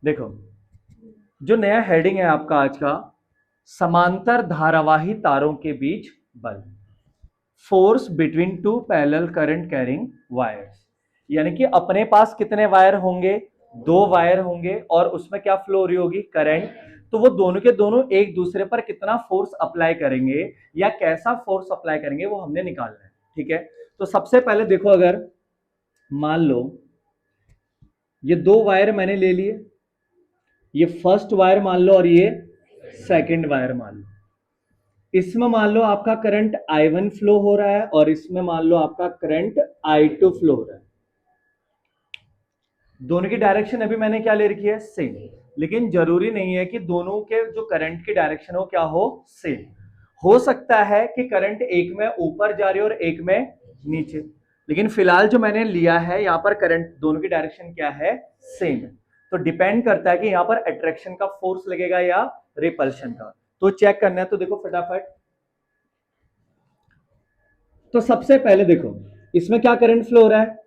देखो, जो नया हेडिंग है आपका आज का, समांतर धारावाही तारों के बीच बल, force between two parallel current carrying wires. यानी कि अपने पास कितने वायर होंगे? दो वायर होंगे और उसमें क्या फ्लो हो रही होगी? करंट। तो वो दोनों के दोनों एक दूसरे पर कितना फोर्स अप्लाई करेंगे या कैसा फोर्स अप्लाई करेंगे वो हमने निकालना है। ठीक है, तो सबसे पहले देखो, अगर मान लो ये दो वायर मैंने ले लिए, ये फर्स्ट वायर मान लो और ये सेकंड वायर मान लो। इसमें मान लो आपका करंट I1 फ्लो हो रहा है और इसमें मान लो आपका करंट I2 फ्लो हो रहा है। दोनों की डायरेक्शन अभी मैंने क्या ले रखी है? सेम। लेकिन जरूरी नहीं है कि दोनों के जो करंट की डायरेक्शन हो क्या हो? सेम। हो सकता है कि करंट एक में ऊपर जा रही है और एक में नीचे, लेकिन फिलहाल जो मैंने लिया है यहां पर करंट दोनों की डायरेक्शन क्या है? सेम है। तो डिपेंड करता है कि यहां पर अट्रैक्शन का फोर्स लगेगा या रिपल्शन का। तो चेक करना है तो देखो फटाफट। तो सबसे पहले देखो, इसमें क्या करंट फ्लो हो रहा है?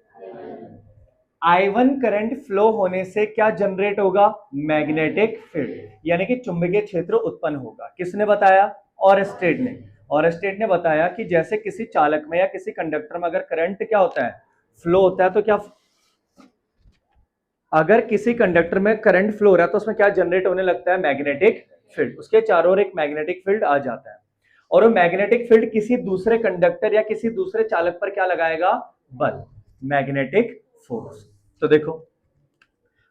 I1 करंट फ्लो होने से क्या जनरेट होगा? मैग्नेटिक फील्ड, यानी कि चुंबकीय क्षेत्र उत्पन्न होगा। किसने बताया? ऑरस्टेड ने। ऑरस्टेड ने बताया कि जैसे किसी चालक में या किसी कंडक्टर में अगर करंट क्या होता है? फ्लो होता है, तो क्या अगर किसी कंडक्टर में करंट फ्लो हो रहा है तो उसमें क्या जनरेट होने लगता है? Magnetic field. उसके चारों ओर एक मैग्नेटिक फील्ड आ जाता है और वो मैग्नेटिक फील्ड किसी दूसरे कंडक्टर या किसी दूसरे चालक पर क्या लगाएगा? बल, मैग्नेटिक फोर्स। तो देखो,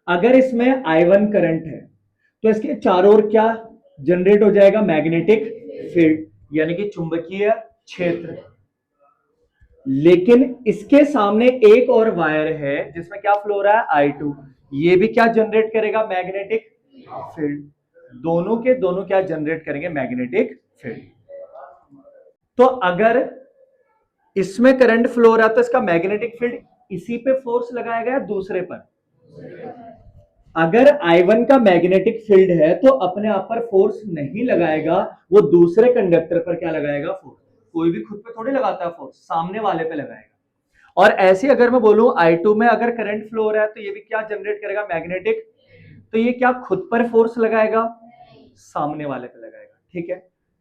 अगर इसमें I1 करंट है तो इसके चारों ओर क्या जनरेट हो जाएगा? मैग्नेटिक फील्ड, यानी कि चुंबकीय क्षेत्र। लेकिन इसके सामने एक और वायर है जिसमें क्या फ्लो हो रहा है? I2। ये भी क्या जनरेट करेगा? Magnetic field. दोनों के दोनों क्या जनरेट करेंगे? Magnetic field. तो अगर इसमें करंट फ्लो हो रहा है तो इसका मैग्नेटिक फील्ड इसी पे फोर्स लगाया गया दूसरे पर। अगर I1 का मैग्नेटिक फील्ड है तो अपने आप पर फोर्स नहीं लगाएगा, वो दूसरे कंडक्टर पर क्या लगाएगा? फोर्स। कोई भी खुद पे थोड़ी लगाता है फोर्स, सामने वाले पे लगाएगा। और ऐसे अगर मैं बोलूं I2 में अगर करंट फ्लो हो रहा है तो ये भी क्या जनरेट करेगा? मैग्नेटिक। तो ये क्या खुद पर फोर्स लगाएगा? सामने वाले पे लगाएगा। ठीक है,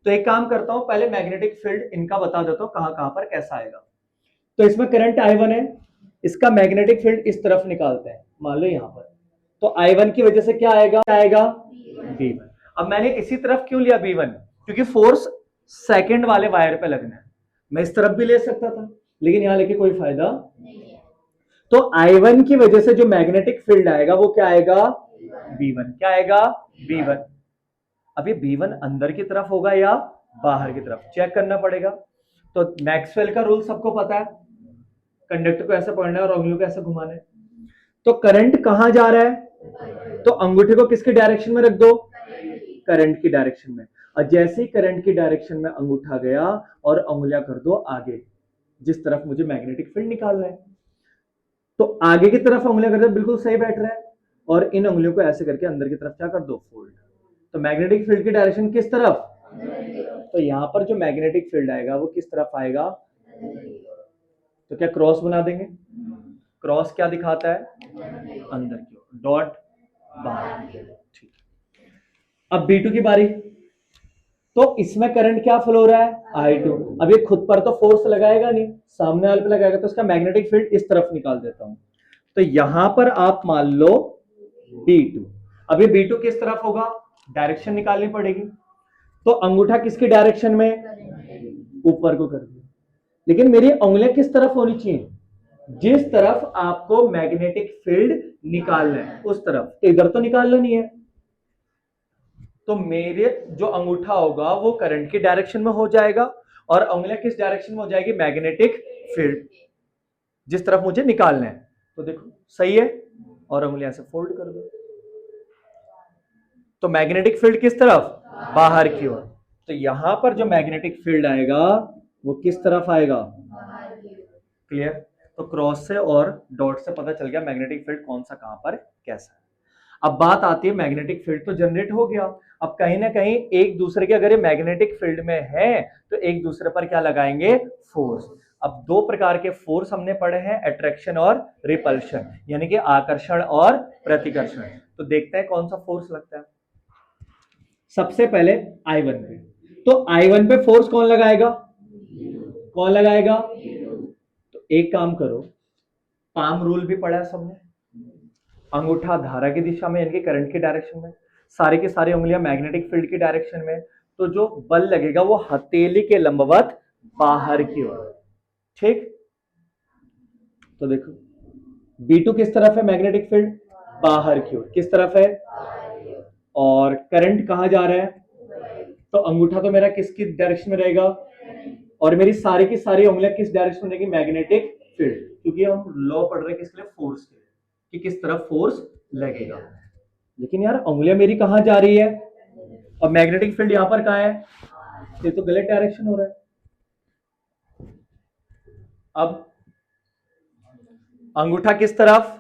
तो एक काम करता हूं, पहले मैग्नेटिक फील्ड इनका बता देता हूं कहां कहां पर कैसा आएगा। तो इसमें करंट I1 है, इसका मैग्नेटिक फील्ड इस तरफ निकालते हैं, मान लो यहां पर। तो I1 की वजह से क्या आएगा? B1। अब मैंने इसी तरफ क्यों लिया B1? क्योंकि फोर्स सेकंड वाले वायर पे लगना है। मैं इस तरफ भी ले सकता था, लेकिन यहां लेके कोई फायदा नहीं है। तो I1 की वजह से जो मैग्नेटिक फील्ड आएगा वो क्या आएगा? B1। क्या आएगा? B1। अब ये B1 अंदर की तरफ होगा या बाहर की तरफ, चेक करना पड़ेगा। तो मैक्सवेल का रूल सबको पता है, कंडक्टर को ऐसे पकड़ना है और उंगलियों को ऐसे घुमाना है। तो करंट कहां जा रहा है? तो अंगूठे को किसकी डायरेक्शन में रख दो? करंट की डायरेक्शन में। और जैसे ही करंट की डायरेक्शन में अंगूठा गया और उंगलियां कर दो आगे, जिस तरफ मुझे मैग्नेटिक फील्ड निकालना है। तो आगे की तरफ उंगलियां कर दो, बिल्कुल सही बैठ रहा है। और इन उंगलियों को ऐसे करके अंदर की तरफ क्या कर दो? फोल्ड। तो मैग्नेटिक फील्ड की डायरेक्शन किस तरफ? तो यहां पर जो मैग्नेटिक फील्ड आएगा वो किस तरफ आएगा? तो क्या क्रॉस बना देंगे? क्रॉस क्या दिखाता है? अंदर की ओर, डॉट बाहर की ओर। ठीक। अब B2 की बारी। तो इसमें करंट क्या फ्लो हो रहा है? I2। अब ये खुद पर तो फोर्स लगाएगा नहीं, सामने वाले पे लगाएगा, तो इसका मैग्नेटिक फील्ड इस तरफ निकाल देता हूं। तो यहां पर आप मान लो B2। अब ये B2 किस तरफ होगा? डायरेक्शन निकालनी पड़ेगी। तो अंगूठा किसकी डायरेक्शन में? ऊपर को कर दिया। लेकिन मेरी उंगलियां किस तरफ होनी चाहिए? जिस तरफ आपको मैग्नेटिक फील्ड निकालना है उस तरफ, इधर तो निकालना नहीं है। तो मेरे जो अंगूठा होगा वो करंट की डायरेक्शन में हो जाएगा और उंगलियां किस डायरेक्शन में हो जाएगी? मैग्नेटिक फील्ड, जिस तरफ मुझे निकालना है। तो देखो सही है, और उंगलियां से फोल्ड कर दो। तो मैग्नेटिक फील्ड किस तरफ? बाहर की ओर। तो यहां पर जो मैग्नेटिक फील्ड आएगा वो किस तरफ आएगा? क्लियर? तो क्रॉस से और डॉट से पता चल गया मैग्नेटिक फील्ड कौन सा कहां पर कैसा है। अब बात आती है मैग्नेटिक फील्ड तो जनरेट हो गया, अब कहीं ना कहीं एक दूसरे के अगर ये मैग्नेटिक फील्ड में है तो एक दूसरे पर क्या लगाएंगे? फोर्स। अब दो प्रकार के फोर्स हमने पढ़े हैं, अट्रैक्शन और रिपल्शन, यानी कि आकर्षण और प्रतिकर्षण। तो देखते हैं कौन सा फोर्स लगता है। सबसे पहले I1 पे, तो I1 पे फोर्स कौन लगाएगा, कौन लगाएगा? तो एक काम करो, पाम रूल भी पढ़ा है सबने, अंगूठा धारा की दिशा में यानी कि करंट की डायरेक्शन में, सारी की सारी उंगलियां मैग्नेटिक फील्ड की डायरेक्शन में, तो जो बल लगेगा वो हथेली के लंबवत बाहर की ओर। ठीक, तो देखो B2 किस तरफ है, मैग्नेटिक फील्ड बाहर की ओर, किस तरफ है, और करंट कहां जा रहा है, तो अंगूठा तो मेरा किसकी डायरेक्शन में रहेगा, और मेरी सारी की सारी उंगलियां किस डायरेक्शन में रहेगी, मैग्नेटिक फील्ड, क्योंकि हम लॉ पढ़ रहे हैं किसके लिए, फोर्स के लिए, कि किस तरफ फोर्स लगेगा। लेकिन यार उंगलियां मेरी कहां जा रही है, और मैग्नेटिक फील्ड यहां पर कहां है, ये तो गलत डायरेक्शन हो रहा है। अब अंगूठा किस तरफ,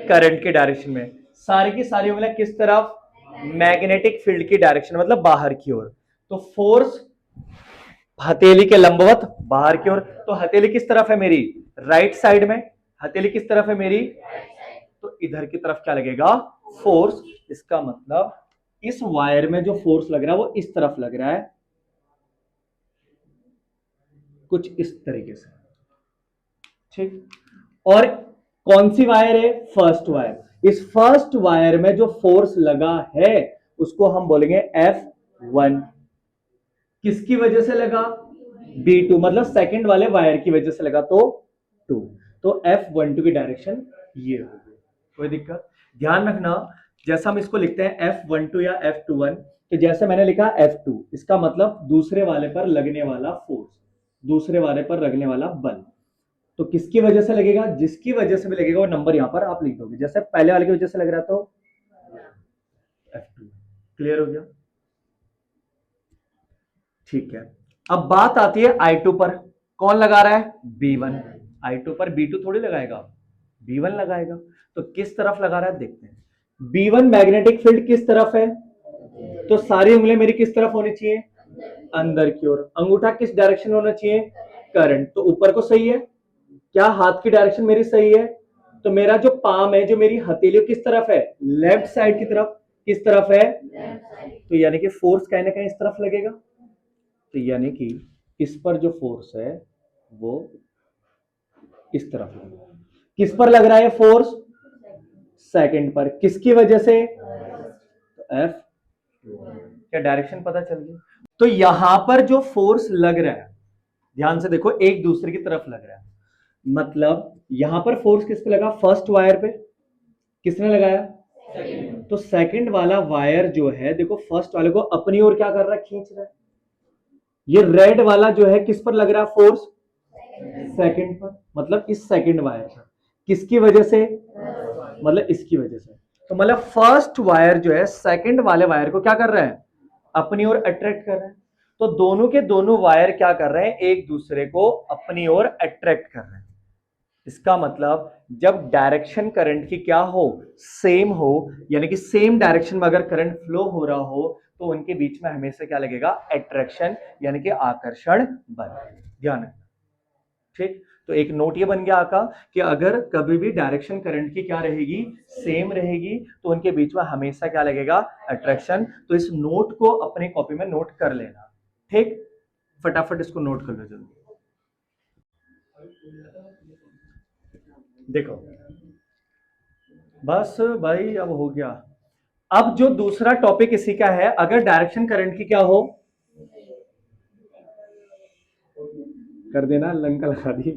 करंट की डायरेक्शन में, सारी की सारी उंगलियां किस तरफ, मैग्नेटिक फील्ड की डायरेक्शन, मतलब बाहर की ओर। तो फोर्स हथेली के लंबवत बाहर की ओर, तो हथेली किस तरफ है मेरी, राइट साइड में, हथेली किस तरफ है मेरी, तो इधर की तरफ क्या लगेगा, फोर्स। इसका मतलब इस वायर में जो फोर्स लग रहा है वो इस तरफ लग रहा है, कुछ इस तरीके से। ठीक, और कौन सी वायर है, फर्स्ट वायर। इस फर्स्ट वायर में जो फोर्स लगा है उसको हम बोलेंगे F1। किसकी वजह से लगा, B2, मतलब सेकंड वाले वायर की वजह से लगा, तो 2। तो F12 की डायरेक्शन ये होगी। कोई दिक्कत, ध्यान रखना, जैसा हम इसको लिखते हैं F12 या F21, तो जैसे मैंने लिखा F2, इसका मतलब दूसरे वाले पर लगने वाला फोर्स, दूसरे वाले पर लगने वाला बल। तो किसकी वजह से लगेगा, जिसकी वजह से भी लगेगा वो नंबर यहां पर आप लिख दोगे, जैसे पहले वाले की वजह से लग रहा तो F2। क्लियर हो गया? ठीक है, अब बात आती है I2 पर, कौन लगा रहा है, B1। I2 पर B2 थोड़ी लगाएगा, B1 लगाएगा। तो किस तरफ लगा रहा है देखते हैं। B1 मैग्नेटिक फील्ड किस तरफ है, तो सारी उंगलियां मेरी किस तरफ होनी चाहिए, अंदर की ओर। अंगूठा किस डायरेक्शन में होना चाहिए, करंट, तो ऊपर को सही है। क्या हाथ की डायरेक्शन मेरी सही है, तो मेरा जो पाम है, जो मेरी हथेली किस तरफ है, लेफ्ट साइड की तरफ, किस तरफ है, तो यानी कि फोर्स कहीं ना कहीं इस तरफ लगेगा। तो यानी कि इस पर जो फोर्स है वो इस तरफ लगेगा। किस पर लग रहा है फोर्स, सेकंड पर, किसकी वजह से, तो F। क्या डायरेक्शन पता चल गई? तो यहां पर जो फोर्स लग रहा है, ध्यान से देखो, एक दूसरे की तरफ लग रहा है, मतलब यहां पर फोर्स किस पे लगा, फर्स्ट वायर पे, किसने लगाया, तो सेकंड वाला वायर जो है, देखो फर्स्ट वाले को अपनी ओर क्या कर रहा है, खींच रहा है। ये रेड वाला जो है किस पर लग रहा है फोर्स, सेकंड पर, मतलब इस सेकंड वायर पर, किसकी वजह से, मतलब इसकी वजह से। तो मतलब फर्स्ट वायर जो है सेकंड वाले वायर को क्या कर रहा है, अपनी ओर अट्रैक्ट कर रहा है। तो दोनों के दोनों वायर क्या कर रहे हैं, एक दूसरे को अपनी ओर अट्रैक्ट कर रहे हैं। इसका मतलब जब डायरेक्शन करंट की क्या हो, सेम हो, यानी कि सेम डायरेक्शन में अगर करंट फ्लो हो रहा हो, तो उनके बीच में हमेशा क्या लगेगा, अट्रैक्शन, यानी कि आकर्षण बल। ध्यान रखना। ठीक, तो एक नोट ये बन गया आका कि अगर कभी भी डायरेक्शन करंट की क्या रहेगी, सेम रहेगी, तो उनके बीच में हमेशा क्या लगेगा, अट्रैक्शन। तो इस नोट को अपने कॉपी में नोट कर लेना। ठीक, फटाफट इसको नोट कर लो जल्दी। देखो बस भाई, अब हो गया। अब जो दूसरा टॉपिक इसी का है, अगर डायरेक्शन करंट की क्या हो, कर देना, लंका लगा दी।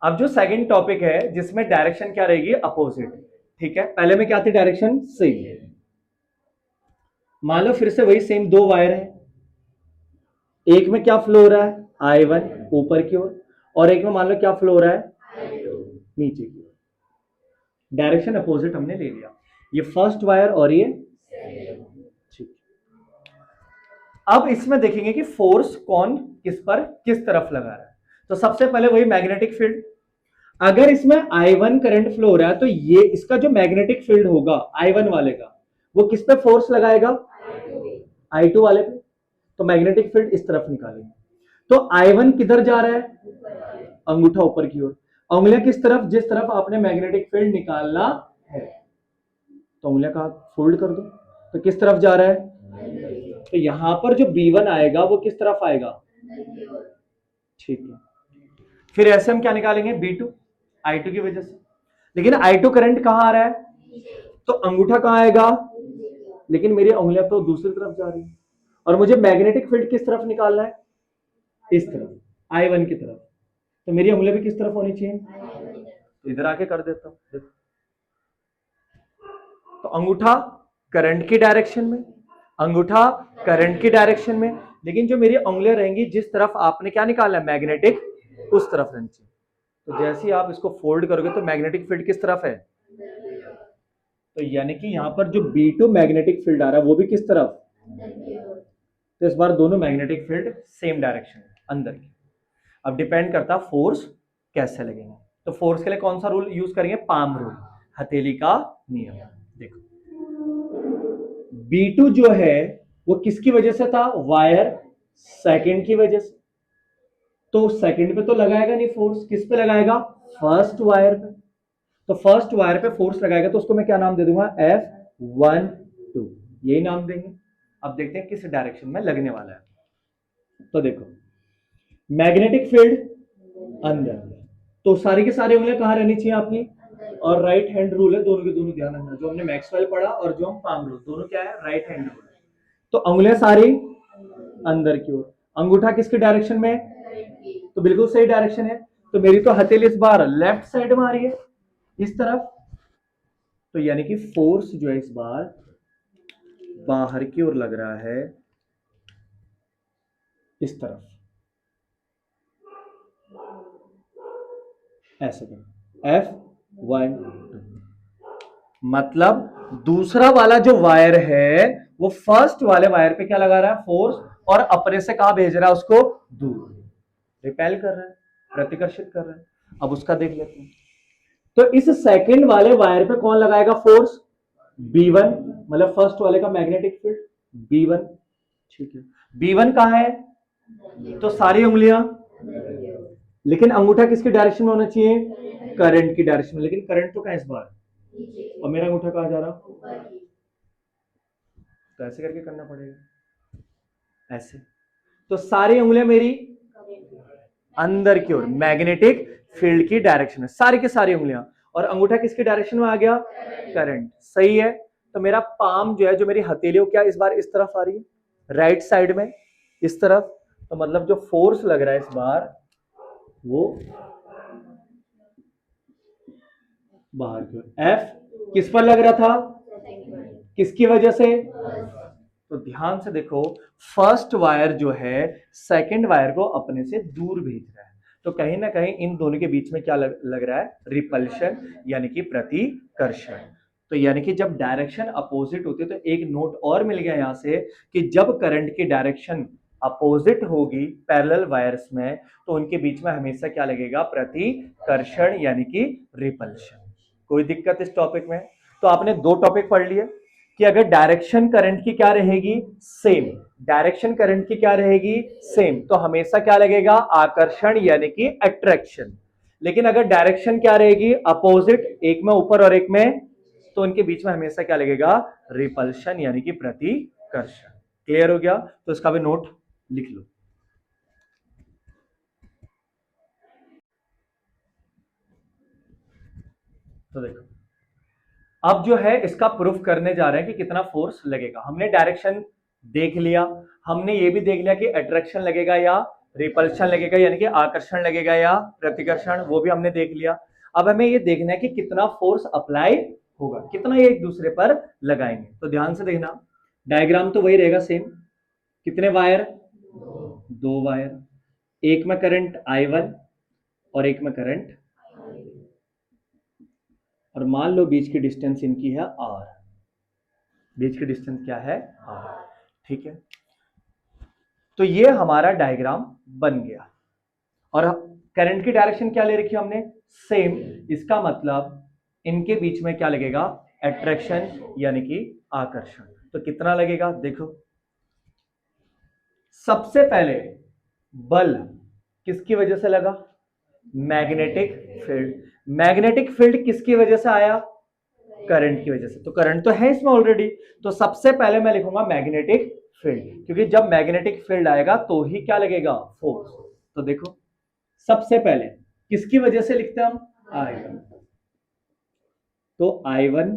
अब जो सेकंड टॉपिक है जिसमें डायरेक्शन क्या रहेगी, अपोजिट। ठीक है, पहले में क्या थी, डायरेक्शन सेम। मान लो फिर से वही सेम दो वायर है, एक में क्या फ्लो हो रहा है, I1 ऊपर की ओर, और एक में मान लो क्या फ्लो हो रहा है, नीचे की ओर। डायरेक्शन अपोजिट हमने ले लिया, ये फर्स्ट वायर और ये। ठीक, अब इसमें देखेंगे कि फोर्स कौन किस पर किस तरफ लगा रहा है। तो सबसे पहले वही मैग्नेटिक फील्ड, अगर इसमें I1 करंट फ्लो हो रहा है, तो ये इसका जो मैग्नेटिक फील्ड होगा I1 वाले का, वो किस पे फोर्स लगाएगा, I2 वाले पे। तो मैग्नेटिक फील्ड इस तरफ निकालेंगे, तो I1 किधर जा रहा है, अंगूठा ऊपर की ओर, उंगलियां किस तरफ, जिस तरफ आपने मैग्नेटिक फील्ड निकालना है, तो उंगलियां कहा फोल्ड कर दो, तो किस तरफ जा रहा है, तो यहां पर जो B1 आएगा वो किस तरफ आएगा, ठीक है। फिर ऐसे हम क्या निकालेंगे, B2 I2 की वजह से, लेकिन I2 करंट कहां आ रहा है, तो अंगूठा कहां आएगा, लेकिन मेरी उंगलियां तो दूसरी तरफ जा रही है, और मुझे मैग्नेटिक फील्ड किस तरफ निकालना है, इस तरफ, I1 की तरफ, तो मेरी उंगलियां भी किस तरफ होनी चाहिए, तो इधर आके कर देता हूं, तो अंगूठा करंट की डायरेक्शन में, अंगूठा करंट की डायरेक्शन में, लेकिन जो मेरी उंगलियां रहेंगी जिस तरफ आपने क्या निकाला है, मैग्नेटिक, उस तरफ रहनी चाहिए। तो जैसे ही आप इसको फोल्ड करोगे तो मैग्नेटिक फील्ड किस तरफ है, तो यानी कि यहां पर जो B2 मैग्नेटिक फील्ड आ रहा है वो भी किस तरफ, तो इस बार दोनों मैग्नेटिक फील्ड सेम डायरेक्शन है, अंदर की। अब डिपेंड करता फोर्स कैसे लगेंगे, तो फोर्स के लिए कौन सा रूल यूज करेंगे, पाम रूल, हथेली का नियम। देखो B2 जो है वो किसकी वजह से था, वायर सेकंड की वजह से, तो सेकंड पे तो लगाएगा नहीं फोर्स, किस पे लगाएगा, फर्स्ट वायर पे, तो फर्स्ट वायर पे फोर्स लगाएगा, तो उसको मैं क्या नाम दे दूंगा, F12, यही नाम देंगे। अब देखते हैं किस डायरेक्शन में लगने वाला है, तो देखो मैग्नेटिक फील्ड अंदर, तो सारी की सारी उंगलियां कहां रहनी चाहिए आपकी, और राइट हैंड रूल है, दोनों के दोनों ध्यान रखना, जो हमने मैक्सवेल पढ़ा और जो हम पाम रूल, दोनों क्या है, राइट हैंड रूल। तो उंगलियां सारी अंदर की ओर, अंगूठा किसकी डायरेक्शन में, तो बिल्कुल सही डायरेक्शन है, तो मेरी तो हथेली इस बार लेफ्ट साइड में आ रही है, इस तरफ, तो यानी कि फोर्स जो है इस बार बाहर की ओर लग रहा है, इस तरफ, ऐसे करें F12, मतलब दूसरा वाला जो वायर है वो फर्स्ट वाले वायर पे क्या लगा रहा है, फोर्स, और अपने से कहां भेज रहा है उसको, दूर, रिपेल कर रहा है, प्रतिकर्षित कर रहा है। अब उसका देख लेते हैं, तो इस सेकंड वाले वायर पे कौन लगाएगा फोर्स, B1, मतलब फर्स्ट वाले का मैग्नेटिक फील्ड B1, ठीक है। B1 कहां है, तो सारी उंगलियां, लेकिन अंगूठा किसकी डायरेक्शन में होना चाहिए, करंट की डायरेक्शन में, लेकिन करंट तो कहां इस बार, और मेरा अंगूठा कहां जा रहा, तो ऐसे करके करना पड़ेगा, ऐसे, तो सारी उंगलियां मेरी अंदर की ओर, मैग्नेटिक फील्ड की डायरेक्शन में, सारी की सारी उंगलियां, और अंगूठा किसकी डायरेक्शन में आ गया, करंट, सही है। तो मेरा पाम जो है, जो मेरी हथेली वो क्या इस बार इस तरफ आ रही है, राइट साइड में, इस तरफ, तो मतलब जो फोर्स लग रहा है इस बार वो बाहर की ओर, F किस पर लग रहा था, किसकी वजह से, तो ध्यान से देखो, फर्स्ट वायर जो है सेकंड वायर को अपने से दूर भेज रहा है, तो कहीं ना कहीं इन दोनों के बीच में क्या लग रहा है, रिपल्शन, यानी कि प्रतिकर्षण। तो यानी कि जब डायरेक्शन अपोजिट होती है, तो एक नोट और मिल गया यहां से कि जब करंट की डायरेक्शन अपोजिट होगी पैरेलल वायर्स में, तो उनके बीच में हमेशा क्या लगेगा, प्रतिकर्षण, यानी कि रिपल्शन। कोई दिक्कत इस टॉपिक में, तो आपने दो टॉपिक पढ़ लिए कि अगर डायरेक्शन करंट की क्या रहेगी, सेम, डायरेक्शन करंट की क्या रहेगी, सेम, तो हमेशा क्या लगेगा, आकर्षण, यानी कि अट्रैक्शन। लेकिन अगर डायरेक्शन क्या रहेगी, अपोजिट, एक में ऊपर और एक में, तो उनके बीच में हमेशा क्या लगेगा, रिपल्शन, यानी कि प्रतिकर्षण। क्लियर हो गया, तो इसका भी नोट लिख लो। तो देखो अब जो है इसका प्रूफ करने जा रहे हैं कि कितना फोर्स लगेगा। हमने डायरेक्शन देख लिया, हमने ये भी देख लिया कि अट्रैक्शन लगेगा या रिपल्शन लगेगा, यानी कि आकर्षण लगेगा या प्रतिकर्षण, वो भी हमने देख लिया। अब हमें ये देखना है कि कितना फोर्स अप्लाई होगा, कितना ये एक दूसरे पर लगाएंगे। तो ध्यान से देखना, डायग्राम तो वही रहेगा सेम, कितने वायर, दो वायर, एक में करंट I1 और एक में करंट, और मान लो बीच की डिस्टेंस इनकी है R, बीच की डिस्टेंस क्या है, R, ठीक है। तो ये हमारा डायग्राम बन गया, और करंट की डायरेक्शन क्या ले रखी है हमने, सेम, इसका मतलब इनके बीच में क्या लगेगा, अट्रैक्शन, यानी कि आकर्षण। तो कितना लगेगा, देखो सबसे पहले बल किसकी वजह से लगा? Magnetic field. मैग्नेटिक फील्ड किसकी वजह से आया? करंट की वजह से। तो करंट तो है इसमें ऑलरेडी, तो सबसे पहले मैं लिखूंगा मैग्नेटिक फील्ड, क्योंकि जब मैग्नेटिक फील्ड आएगा तो ही क्या लगेगा? फोर्स। तो देखो सबसे पहले किसकी वजह से लिखते हैं हम? आई। तो I1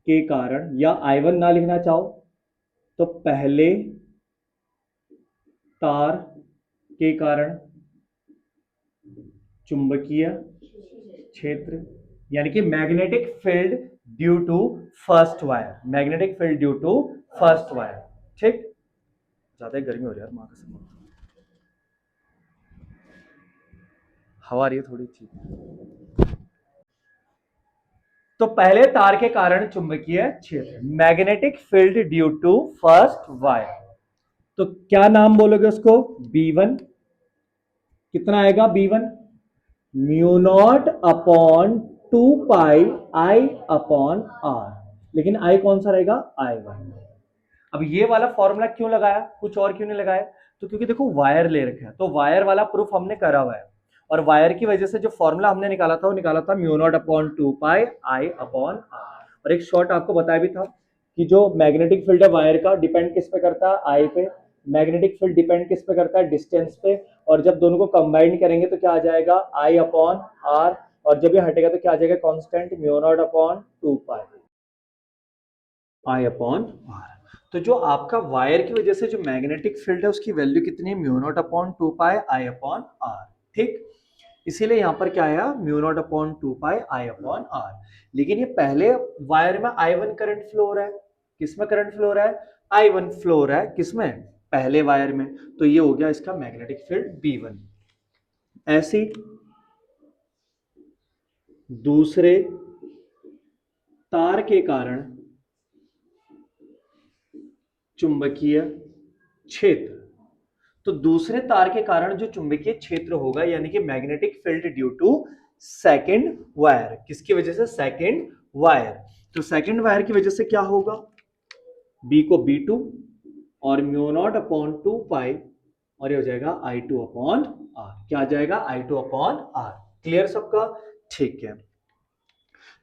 के कारण, या I1 ना लिखना चाहो तो पहले तार के कारण चुंबकीय क्षेत्र, यानी कि magnetic field due to first wire. Magnetic field due to first wire. ठीक, ज्यादा गर्मी हो रही है यार, मां कसम, हवा आ रही है थोड़ी ठीक। तो पहले तार के कारण चुंबकीय क्षेत्र, magnetic field due to first wire. तो क्या नाम बोलोगे उसको? B1। कितना आएगा B1? Mu not upon 2 pi I upon R। लेकिन I कौन सा रहेगा? I1। अब ये वाला फॉर्मूला क्यों लगाया, कुछ और क्यों नहीं लगाया? तो क्योंकि देखो वायर ले रखा है, तो वायर वाला प्रूफ हमने करा हुआ है, और वायर की वजह से जो फॉर्मूला हमने निकाला था वो निकाला था mu not upon 2 pi I upon R। और एक शॉर्ट आपको बताया भी था कि जो मैग्नेटिक फील्ड है वायर का, डिपेंड किस पे करता है? I पे। मैग्नेटिक फील्ड डिपेंड किस पे करता है? डिस्टेंस पे। और जब दोनों को कंबाइन करेंगे तो क्या आ जाएगा? I upon R। और जब ये हटेगा तो क्या आ जाएगा? Constant mu not upon 2 pi I upon R। तो जो आपका वायर की वजह से जो मैग्नेटिक फील्ड है उसकी वैल्यू कितनी है? Mu not upon 2 pi I upon R। ठीक, इसीलिए यहां पर क्या आया? Mu not upon 2 pi I upon R। लेकिन ये पहले वायर में I1 करंट फ्लो हो रहा है, किसमें करंट फ्लो हो रहा है? I1 फ्लो हो रहा है, किसमें? पहले वायर में। तो ये हो गया इसका मैग्नेटिक फील्ड B1। ऐसी दूसरे तार के कारण चुंबकीय क्षेत्र। तो दूसरे तार के कारण जो चुंबकीय क्षेत्र होगा, यानी कि magnetic field due to second wire, किसकी वजह से? Second wire. तो सेकंड वायर की वजह से क्या होगा? B को B2 और म्यू नॉट अपॉन 2 पाई, और ये हो जाएगा I2 अपॉन R। क्या आ जाएगा? I2 upon R। क्लियर सबका? ठीक है।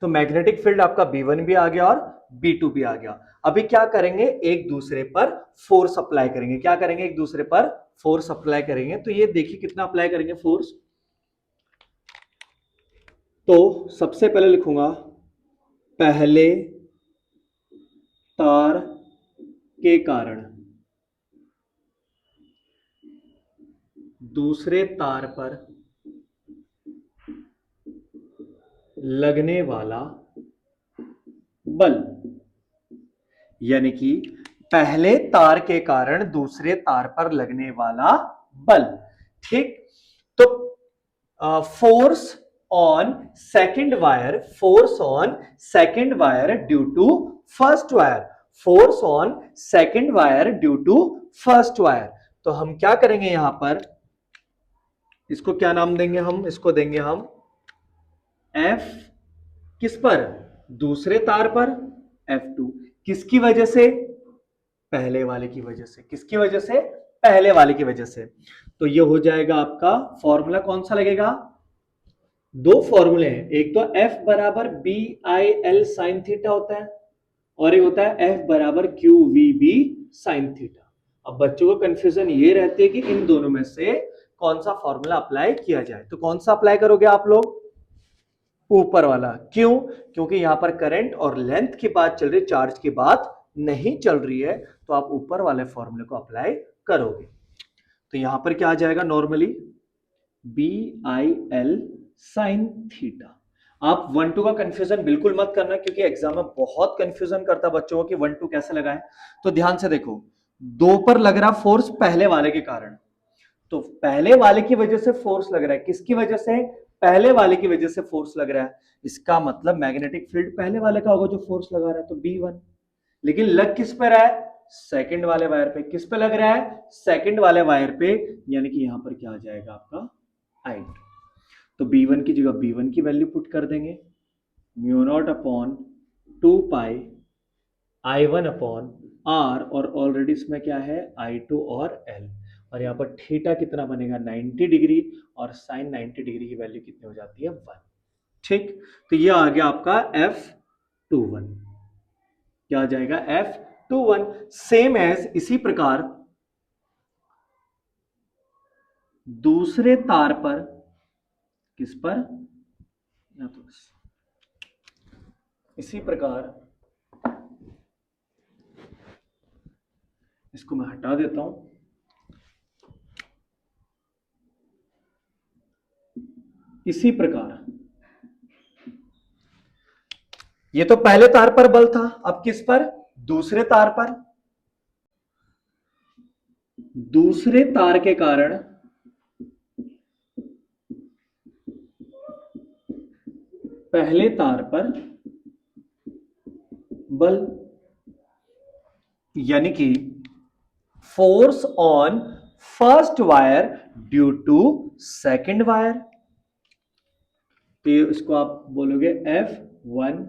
तो मैग्नेटिक फील्ड आपका B1 भी आ गया और B2 भी आ गया। अभी क्या करेंगे? एक दूसरे पर फोर्स अप्लाई करेंगे। क्या करेंगे? एक दूसरे पर फोर्स अप्लाई करेंगे। तो ये देखिए कितना अप्लाई करेंगे फोर्स। तो सबसे पहले लिखूंगा पहले तार के कारण दूसरे तार पर लगने वाला बल, यानी कि पहले तार के कारण दूसरे तार पर लगने वाला बल। ठीक, तो force on second wire, force on second wire due to first wire, force on second wire due to first wire. तो हम क्या करेंगे यहां पर? इसको क्या नाम देंगे हम? इसको देंगे हम F। किस पर? दूसरे तार पर। F2 किसकी वजह से? पहले वाले की वजह से। किसकी वजह से? पहले वाले की वजह से। तो ये हो जाएगा आपका फॉर्मूला कौन सा लगेगा? दो फॉर्मूले हैं, एक तो F बराबर BIL साइन थीटा होता है, और एक होता है F बराबर QVB साइन थीटा। अब बच्चों को कंफ्यूजन ये रहती है कि इन दोनों में से कौन सा फॉर्मूला अप्लाई किया जाए। तो कौन सा अप्लाई करोगे आप लोग? ऊपर वाला। क्यों? क्योंकि यहां पर करंट और लेंथ की बात चल रही है, चार्ज की बात नहीं चल रही है, तो आप ऊपर वाले फॉर्मूले को अप्लाई करोगे। तो यहां पर क्या आ जाएगा? Normally BIL sine theta. आप 1-2 का कंफ्यूजन बिल्कुल मत करना, क्योंकि एग्जाम में बहुत कंफ्यूजन करता बच्चों को कि 1-2 कैसे लगाएं। तो ध्यान से देखो, दो पर लग रहा फोर्स पहले वाले के कारण, तो पहले वाले की वजह से फोर्स लग रहा है। किसकी वजह से? पहले वाले की वजह से फोर्स लग रहा है। इसका मतलब मैग्नेटिक फील्ड पहले वाले का होगा जो फोर्स लगा रहा है, तो B1। लेकिन लग किस पर रहा है? सेकंड वाले वायर पे। किस पे लग रहा है? सेकंड वाले वायर पे, यानी कि यहां पर क्या आ जाएगा आपका? I2। तो B1 की जगह B1 की वैल्यू पुट कर देंगे, mu not upon 2 pi I1 upon R, और ऑलरेडी इसमें क्या है? I2 और L। और यहाँ पर थीटा कितना बनेगा 90 डिग्री, और साइन 90 डिग्री की वैल्यू कितनी हो जाती है 1। ठीक, तो ये आ गया आपका F21। क्या आ जाएगा F21। सेम एज इसी प्रकार दूसरे तार पर, किस पर, या तो इसी प्रकार, इसको मैं हटा देता हूं, इसी प्रकार ये तो पहले तार पर बल था, अब किस पर, दूसरे तार पर। दूसरे तार के कारण पहले तार पर बल, यानी कि force on first wire due to second wire, तो इसको आप बोलोगे F12।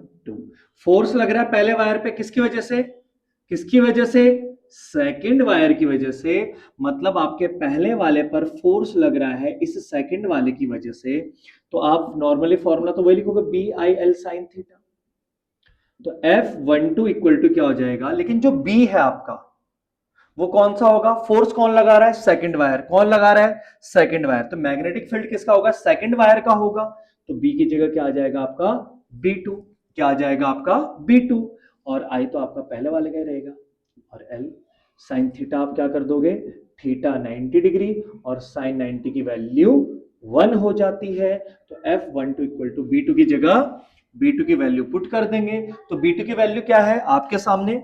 फोर्स लग रहा है पहले वायर पे, किसकी वजह से, किसकी वजह से, सेकंड वायर की वजह से। मतलब आपके पहले वाले पर फोर्स लग रहा है इस सेकंड वाले की वजह से। तो आप नॉर्मली फॉर्मूला तो वही लिखोगे BIL sin थीटा। तो F12 इक्वल टू क्या हो जाएगा, लेकिन जो B है आपका वो कौन सा होगा, फोर्स कौन लगा रहा है, सेकंड वायर, कौन लगा रहा है, सेकंड वायर। तो मैग्नेटिक फील्ड किसका होगा, सेकंड वायर का होगा। तो B की जगह क्या आ जाएगा आपका B2। क्या आ जाएगा आपका B2, और I तो आपका पहले वाले का ही रहेगा, और L साइन थीटा आप क्या कर दोगे, थीटा 90 डिग्री और साइन 90 की वैल्यू 1 हो जाती है। तो F12 इक्वल टू B2 की जगह B2 की वैल्यू पुट कर देंगे। तो B2 की वैल्यू क्या है आपके सामने,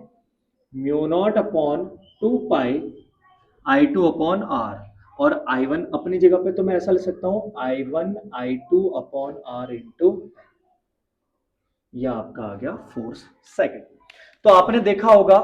mu not upon 2 pi I2 upon R, और I1 अपनी जगह पे तो मैं ऐसा लिख सकता हूं I1 I2 upon R into, यह आपका आ गया फोर्स सेकंड। तो आपने देखा होगा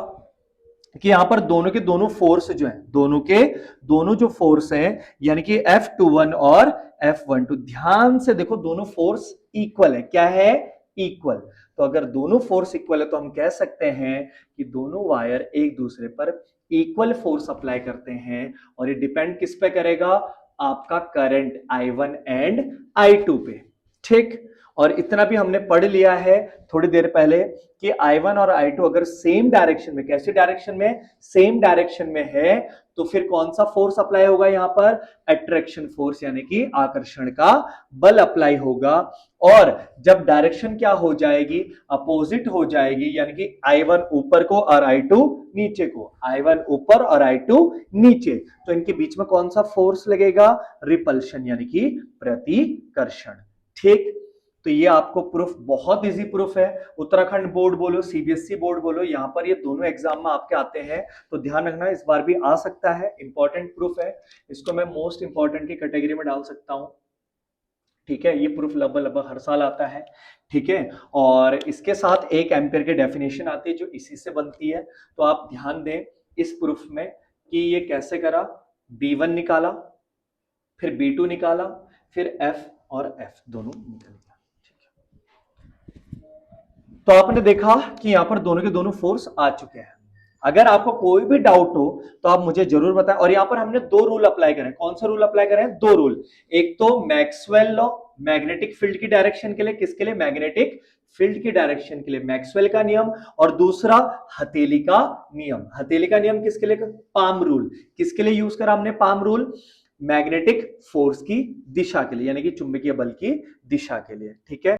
कि यहां पर दोनों के दोनों फोर्स जो है, दोनों के दोनों जो फोर्स हैं, यानी कि F21 और F12, ध्यान से देखो दोनों फोर्स इक्वल है। क्या है, इक्वल। तो अगर दोनों फोर्स इक्वल है तो हम कह सकते हैं कि दोनों वायर एक दूसरे पर इक्वल फोर्स अप्लाई करते हैं, और ये डिपेंड किस पे करेगा, आपका करंट I1 एंड I2 पे। ठीक, और इतना भी हमने पढ़ लिया है थोड़ी देर पहले कि I1 और I2 अगर सेम डायरेक्शन में, कैसे डायरेक्शन में, सेम डायरेक्शन में है, तो फिर कौन सा फोर्स अप्लाई होगा यहां पर, अट्रैक्शन फोर्स, यानी कि आकर्षण का बल अप्लाई होगा। और जब डायरेक्शन क्या हो जाएगी, अपोजिट हो जाएगी, यानी कि I1 ऊपर को और I2 नीचे को, I1 ऊपर और I2 नीचे, तो इनके बीच में कौन सा फोर्स लगेगा, रिपल्शन, यानी कि प्रतिकर्षण। ठीक, तो ये आपको प्रूफ बहुत इजी प्रूफ है। उत्तराखंड बोर्ड बोलो, CBSE बोर्ड बोलो, यहां पर ये दोनों एग्जाम में आपके आते हैं, तो ध्यान रखना इस बार भी आ सकता है। इंपॉर्टेंट प्रूफ है, इसको मैं मोस्ट इंपॉर्टेंट की कैटेगरी में डाल सकता हूं। ठीक है, ये प्रूफ लगभग लगभग हर साल आता है। ठीक है, और इसके साथ 1 एम्पियर की डेफिनेशन आती है जो इसी से बनती है। तो आप ध्यान दें इस प्रूफ में कि ये कैसे करा, B1 निकाला, फिर B2 निकाला, फिर F और F दोनों निकल गया। तो आपने देखा कि यहां पर दोनों के दोनों फोर्स आ चुके हैं। अगर आपको कोई भी डाउट हो तो आप मुझे जरूर बताएं। और यहां पर हमने 2 रूल अप्लाई करें। कौन सा रूल अप्लाई करें, 2 रूल। एक तो मैक्सवेल लॉ, मैग्नेटिक फील्ड की डायरेक्शन के लिए, किसके लिए, मैग्नेटिक फील्ड की डायरेक्शन के लिए मैक्सवेल का नियम, और दूसरा हथेली का नियम। हथेली का नियम किसके लिए, पाम रूल, किसके लिए यूज करा हमने पाम रूल, मैग्नेटिक फोर्स की दिशा के लिए, यानी कि चुंबकीय बल की दिशा के लिए। ठीक है।